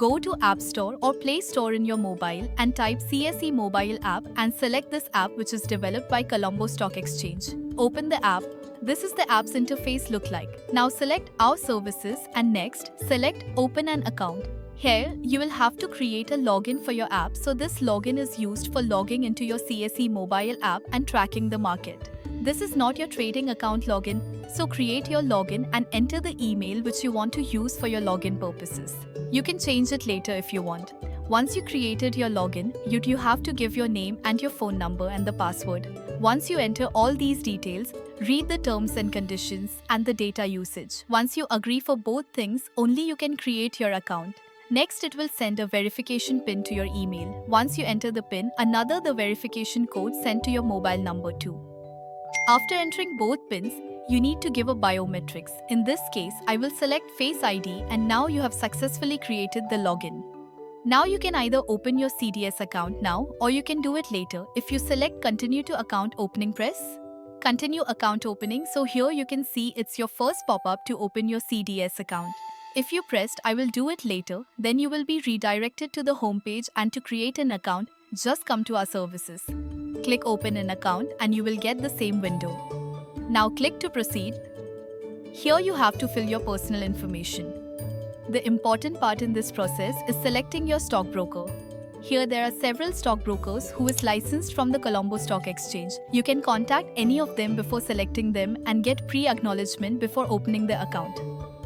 Go to App Store or Play Store in your mobile and type CSE mobile app and select this app which is developed by Colombo Stock Exchange. Open the app. This is the app's interface look like. Now select Our Services and next select Open an Account. Here, you will have to create a login for your app, so this login is used for logging into your CSE mobile app and tracking the market. This is not your trading account login, so create your login and enter the email which you want to use for your login purposes. You can change it later if you want. Once you created your login, you have to give your name and your phone number and the password. Once you enter all these details, read the terms and conditions and the data usage. Once you agree for both things, only you can create your account. Next, it will send a verification PIN to your email. Once you enter the PIN, the verification code sent to your mobile number too. After entering both PINs, you need to give a biometrics. In this case, I will select Face ID and now you have successfully created the login. Now you can either open your CDS account now or you can do it later. If you select Continue to Account Opening, press Continue Account Opening. So here you can see it's your first pop-up to open your CDS account. If you pressed I will do it later, then you will be redirected to the home page, and to create an account, just come to Our Services. Click Open an Account and you will get the same window. Now click to proceed. Here you have to fill your personal information. The important part in this process is selecting your stockbroker. Here there are several stockbrokers who is licensed from the Colombo Stock Exchange. You can contact any of them before selecting them and get pre-acknowledgement before opening the account.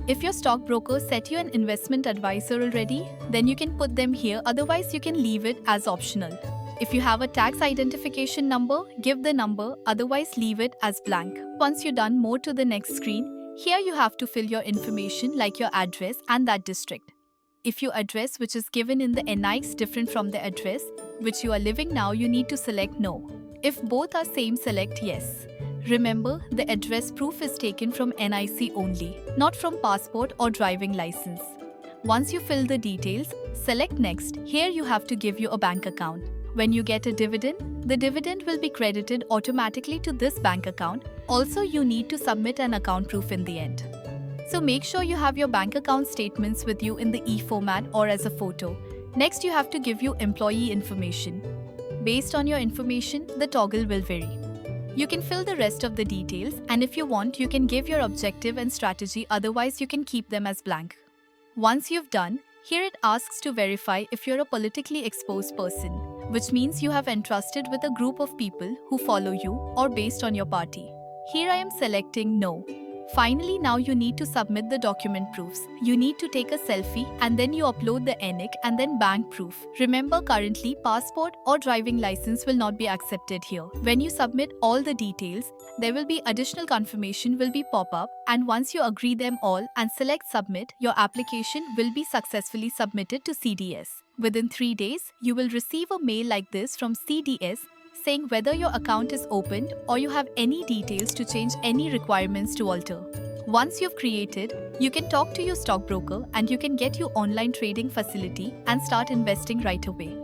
If your stockbroker set you an investment advisor already, then you can put them here, otherwise you can leave it as optional. If you have a tax identification number, give the number, otherwise leave it as blank. Once you're done, move to the next screen. Here you have to fill your information like your address and that district. If your address which is given in the NI is different from the address which you are living now, you need to select no. If both are same, select yes. Remember, the address proof is taken from NIC only, not from passport or driving license. Once you fill the details, select next. Here you have to give you a bank account. When you get a dividend, the dividend will be credited automatically to this bank account. Also, you need to submit an account proof in the end. So make sure you have your bank account statements with you in the e-format or as a photo. Next, you have to give you employee information. Based on your information, the toggle will vary. You can fill the rest of the details, and if you want, you can give your objective and strategy, otherwise you can keep them as blank. Once you've done, here it asks to verify if you're a politically exposed person, which means you have entrusted with a group of people who follow you or based on your party. Here I am selecting no. Finally, now you need to submit the document proofs. You need to take a selfie and then you upload the NIC and then bank proof. Remember, currently passport or driving license will not be accepted here. When you submit all the details, there will be additional confirmation will be pop up, and once you agree them all and select submit, your application will be successfully submitted to CDS. Within 3 days, you will receive a mail like this from CDS saying whether your account is opened or you have any details to change, any requirements to alter. Once you've created, you can talk to your stockbroker and you can get your online trading facility and start investing right away.